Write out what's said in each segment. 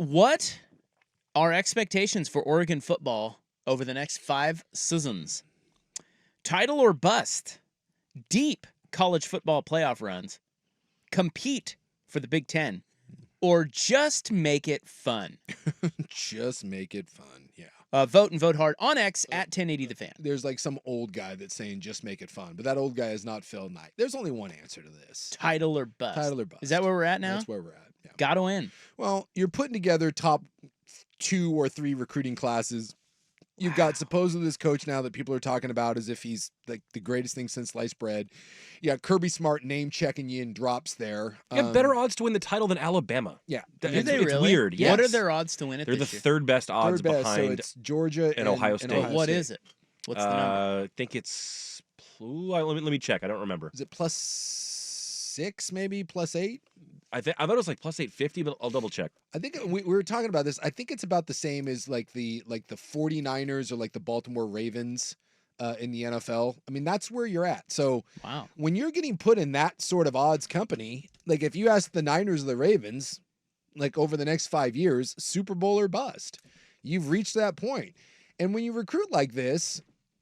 What are expectations for Oregon football over the next 5 seasons? Title or bust? Deep college football playoff runs? Compete for the Big Ten? Or just make it fun? Just make it fun, yeah. Vote and vote hard on X at 1080 The Fan. There's like some old guy that's saying just make it fun, but that old guy is not Phil Knight. There's only one answer to this. Title or bust? Title or bust. Is that where we're at now? That's where we're at, yeah. Gotta win. Well, you're putting together top 2 or 3 recruiting classes. You've got supposedly this coach now that people are talking about as if he's like the greatest thing since sliced bread. Yeah, Kirby Smart name checking you in drops there. You have better odds to win the title than Alabama. Yeah. Do they it's really? weird. Yes. What are their odds to win it They're this the year? third best odds Third best, behind so it's Georgia and Ohio State. What is it? What's the number? I think it's let me check. I don't remember. Is it +6 maybe, +8? I thought it was like +850, but I'll double check. I think we were talking about this. I think it's about the same as like the 49ers or like the Baltimore Ravens in the NFL. I mean, that's where you're at. So Wow. when you're getting put in that sort of odds company, like if you ask the Niners or the Ravens, like over the next 5 years, Super Bowl or bust, you've reached that point. And when you recruit like this,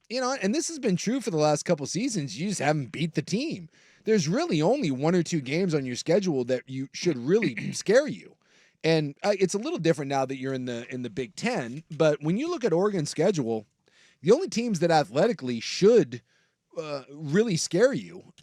you know, and this has been true for the last couple seasons, you just haven't beat the team. There's really only 1 or 2 games on your schedule that you should really scare you. And it's a little different now that you're in the Big Ten. But when you look at Oregon's schedule, the only teams that athletically should really scare you,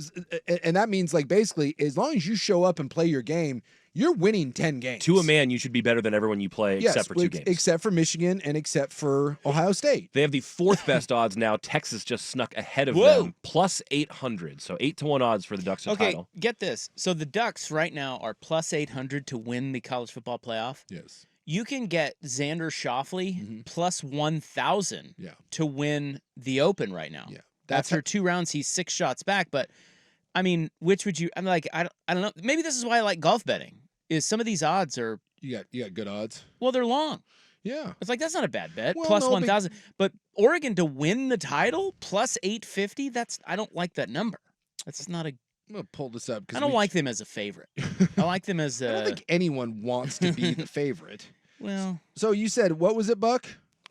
and that means like basically as long as you show up and play your game, you're winning 10 games. To a man, you should be better than everyone you play, except for 2 games. Except for Michigan and except for Ohio State. They have the 4th best odds now. Texas just snuck ahead of Whoa. them, +800. So 8-1 odds for the Ducks to Okay, title. get this. So the Ducks right now are +800 to win the college football playoff. Yes. You can get Xander Schauffele +1,000 to win the Open right now. Yeah. After 2 rounds, he's 6 shots back. But I mean, which would you? I'm like, I don't know. Maybe this is why I like golf betting. Is some of these odds are You got good odds. well, they're long. Yeah. It's like that's not a bad bet. Well, Plus no, 1,000. But Oregon to win the title +850. I don't like that number. That's not a. I'm gonna pull this up because I don't like them as a favorite. I like them as I don't a. think anyone wants to be the favorite. Well, So you said what was it, Buck?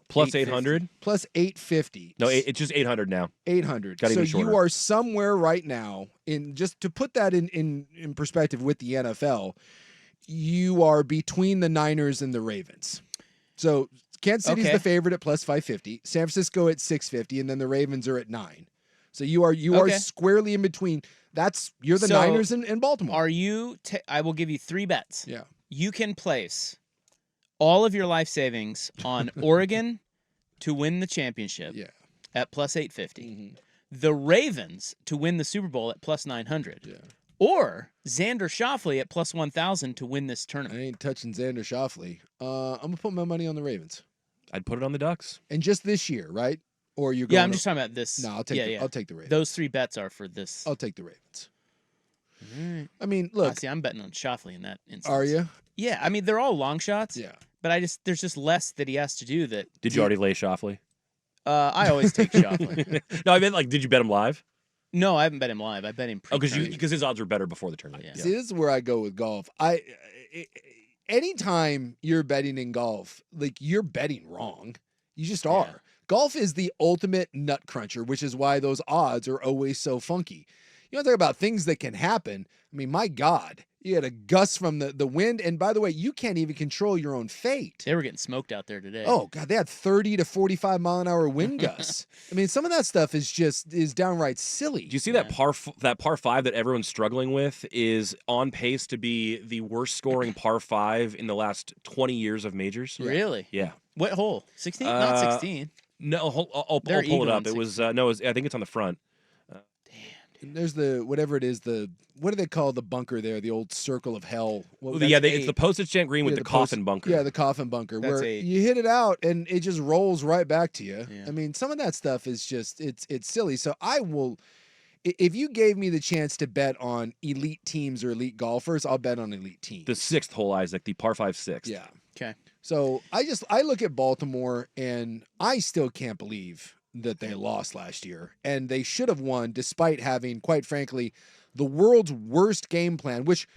+800. +850. No, it's just 800 now. 800. Got So even shorter. you are somewhere right now in just to put that in perspective with the NFL, you are between the Niners and the Ravens. So Kansas City's Okay. the favorite at +550, San Francisco at 650, and then the Ravens are at 9. So you are squarely in between. You're the So, Niners and Baltimore. are you? I will give you 3 bets. Yeah. You can place all of your life savings on Oregon to win the championship Yeah. at +850. The Ravens to win the Super Bowl at +900. Yeah. Or Xander Schauffele at +1,000 to win this I tournament. ain't touching Xander Schauffele. I'm gonna put my money on the Ravens. I'd put it on the Ducks. And just this year, right? Or you're going Yeah, I'm just talking about this. No, I'll take yeah. I'll take the Ravens. Those 3 bets are for this. I'll take the Ravens. All right. I mean, look, See, I'm betting on Schauffele in that instance. are you? Yeah, I mean they're all long shots. Yeah. But there's just less that he has to do that. Did you already lay Shoffley? I always take Schauffele. No, I meant like, did you bet him live? No, I haven't bet him live. I bet him Oh, pre-tournament. because his odds were better before the tournament. Yeah. See, this is where I go with golf. Anytime you're betting in golf, like you're betting wrong. You just are. Yeah. Golf is the ultimate nut cruncher, which is why those odds are always so funky. You want to talk about things that can happen. I mean, my God, you had a gust from the wind. And by the way, you can't even control your own fate. They were getting smoked out there today. Oh, God, they had 30 to 45 mile an hour wind gusts. I mean, some of that stuff is downright silly. Do you see that par 5 that everyone's struggling with is on pace to be the worst scoring par 5 in the last 20 years of majors? Really? Yeah. What hole? 16? Not 16. No, I'll They're pull it even up. on It was I think it's on the front. And there's whatever it is, what do they call the bunker there? The old circle of hell. Well, It's the postage stamp green with the coffin bunker. Yeah, the coffin bunker, That's where 8. you hit it out and it just rolls right back to you. Yeah. I mean, some of that stuff is just it's silly. So I will, if you gave me the chance to bet on elite teams or elite golfers, I'll bet on elite teams. The 6th hole, Isaac, the par 5 6th. Yeah. Okay. So I look at Baltimore and I still can't believe that they lost last year, and they should have won despite having, quite frankly, the world's worst game plan, which,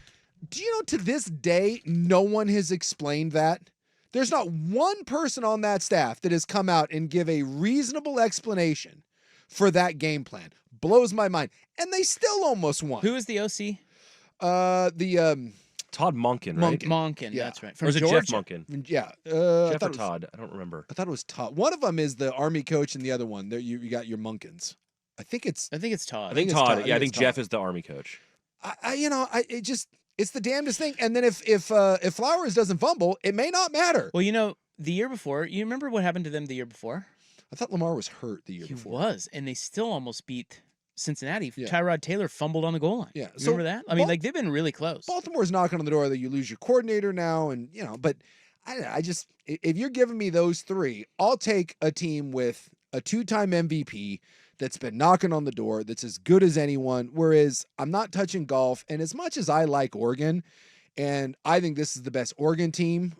do you know, to this day, no one has explained that. There's not one person on that staff that has come out and give a reasonable explanation for that game plan. Blows my mind. And they still almost won. Who is the OC? Todd Monken, right? Monken, Yeah. that's right. Or From is it Georgia. Jeff Monken? Yeah. Jeff or Todd? I don't remember. I thought it was Todd. One of them is the Army coach, and the other one, there you got your Munkins. I think it's Todd. I think it's Todd. Todd. Yeah, I I think think it's Jeff Todd. is the Army coach. it's the damnedest thing. And then if Flowers doesn't fumble, it may not matter. Well, the year before, you remember what happened to them the year before? I thought Lamar was hurt the year He before. was, and they still almost beat Cincinnati. Yeah. Tyrod Taylor fumbled on the goal line. Yeah. You remember that? I mean, they've been really close. Baltimore's knocking on the door that you lose your coordinator now, and but I just if you're giving me those three, I'll take a team with a 2-time MVP that's been knocking on the door, that's as good as anyone. Whereas I'm not touching golf, and as much as I like Oregon, and I think this is the best Oregon team,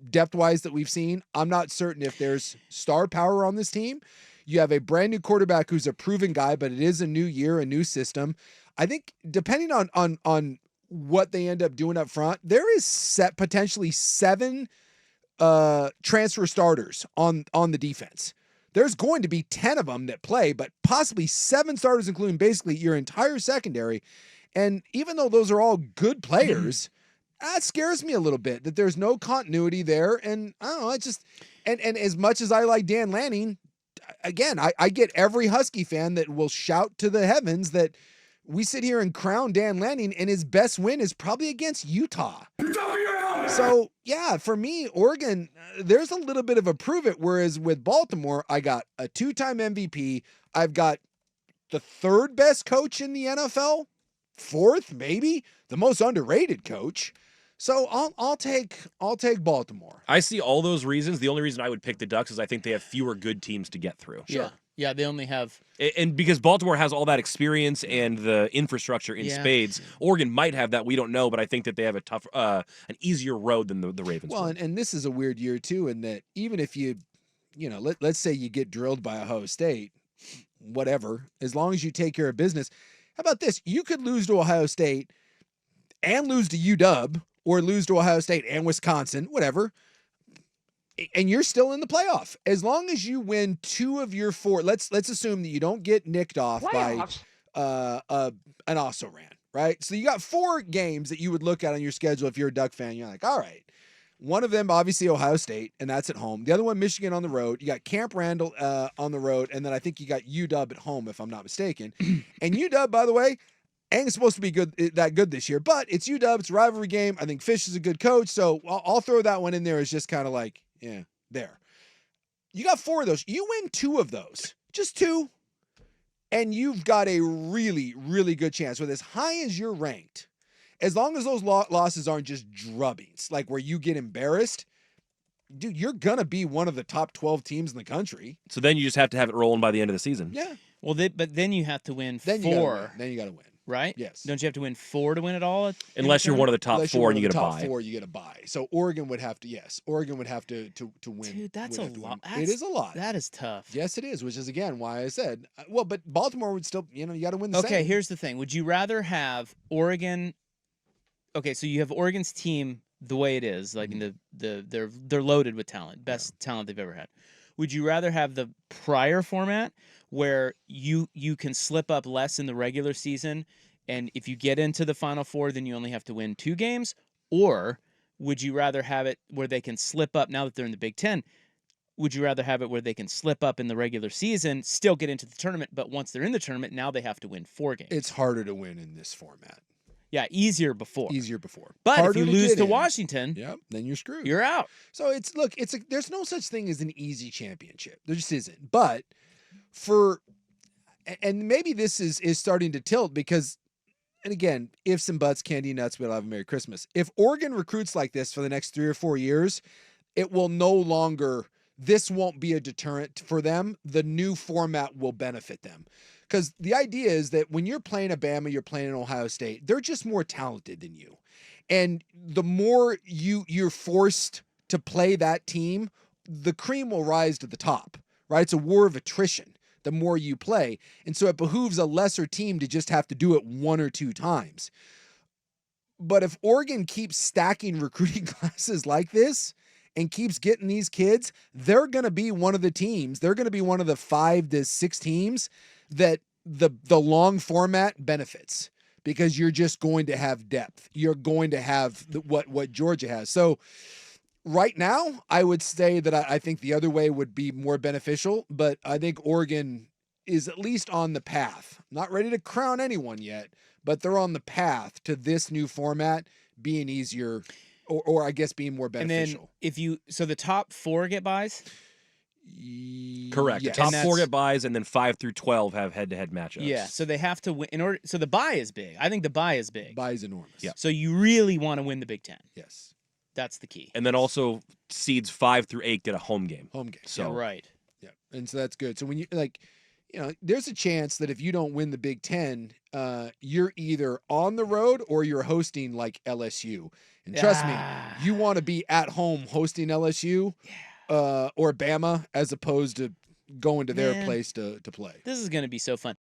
depth-wise that we've seen, I'm not certain if there's star power on this team. You have a brand new quarterback who's a proven guy, but it is a new year, a new system. I think depending on what they end up doing up front, there is potentially 7 transfer starters on the defense. There's going to be 10 of them that play, but possibly 7 starters, including basically your entire secondary. And even though those are all good players, that scares me a little bit that there's no continuity there. And I don't know, it just and as much as I like Dan Lanning, again, I get every Husky fan that will shout to the heavens that we sit here and crown Dan Lanning, and his best win is probably against Utah. So, yeah, for me, Oregon, there's a little bit of a prove it, whereas with Baltimore, I got a 2-time MVP. I've got the 3rd best coach in the NFL, 4th, maybe, the most underrated coach. So I'll take Baltimore. I see all those reasons. The only reason I would pick the Ducks is I think they have fewer good teams to get through. Yeah, they only have. And because Baltimore has all that experience and the infrastructure in spades, Oregon might have that. We don't know, but I think that they have a tough, an easier road than the Ravens. Well, and this is a weird year too, in that even if let's say you get drilled by Ohio State, whatever, as long as you take care of business. How about this? You could lose to Ohio State and lose to UW, or lose to Ohio State and Wisconsin, whatever, and you're still in the playoff. As long as you win 2 of your 4, let's assume that you don't get nicked off by an also ran, right? So you got 4 games that you would look at on your schedule if you're a Duck fan. You're like, all right. One of them, obviously, Ohio State, and that's at home. The other one, Michigan on the road. You got Camp Randall on the road, and then I think you got UW at home, if I'm not mistaken. And UW, by the way, ain't supposed to be that good this year, but it's UW. It's a rivalry game. I think Fish is a good coach, so I'll throw that one in there as just kind of like, yeah, there. You got 4 of those. You win 2 of those, just 2, and you've got a really, really good chance. With as high as you're ranked, as long as those losses aren't just drubbings, like where you get embarrassed, dude, you're gonna be one of the top 12 teams in the country. So then you just have to have it rolling by the end of the season. Yeah. Well, but then you have to win 4. Then you got to win. Right? Yes. Don't you have to win 4 to win it all? Unless you're one of the top Unless you're 4 one and of you get the a top bye. 4, you get a bye. So Oregon would have to, to win. Dude, that's a lot. It is a lot. That is tough. Yes, it is, which is, again, why I said, well, but Baltimore would still, you got to win the same. Okay, here's the thing. Would you rather have Oregon? Okay, so you have Oregon's team the way it is, like they're loaded with talent, best talent they've ever had. Would you rather have the prior format where you can slip up less in the regular season, and if you get into the Final Four, then you only have to win 2 games? Or would you rather have it where they can slip up now that they're in the Big Ten? Would you rather have it where they can slip up in the regular season, still get into the tournament, but once they're in the tournament, now they have to win 4 games? It's harder to win in this format. Yeah, easier before. But Harder if you lose to Washington, then you're screwed. You're out. So there's no such thing as an easy championship. There just isn't. But and maybe this is starting to tilt because, and again, ifs and buts, candy nuts, we'll have a Merry Christmas. If Oregon recruits like this for the next 3 or 4 years, it will no longer, this won't be a deterrent for them. The new format will benefit them. Because the idea is that when you're playing Alabama, you're playing Ohio State, they're just more talented than you. And the more you're forced to play that team, the cream will rise to the top, right? It's a war of attrition the more you play. And so it behooves a lesser team to just have to do it 1 or 2 times. But if Oregon keeps stacking recruiting classes like this, and keeps getting these kids, they're going to be one of the teams. They're going to be one of the 5 to 6 teams that the long format benefits, because you're just going to have depth. You're going to have what Georgia has. So right now, I would say that I think the other way would be more beneficial, but I think Oregon is at least on the path. Not ready to crown anyone yet, but they're on the path to this new format being easier, or I guess being more beneficial. And then so the top 4 get buys? Correct. Yes. The top And 4 that's- get buys, and then 5 through 12 have head-to-head matchups. Yeah, so they have to win in order. So the buy is big. I think the buy is big. Buy is enormous. Yeah. So you really want to win the Big Ten. Yes. That's the key. And then also seeds 5 through 8 get a home game. Home game. So Yeah, right. Yeah. And so that's good. So when you there's a chance that if you don't win the Big Ten, you're either on the road or you're hosting like LSU. And trust me, Ah. you want to be at home hosting LSU or Bama as opposed to going to their Man. place to play. This is going to be so fun.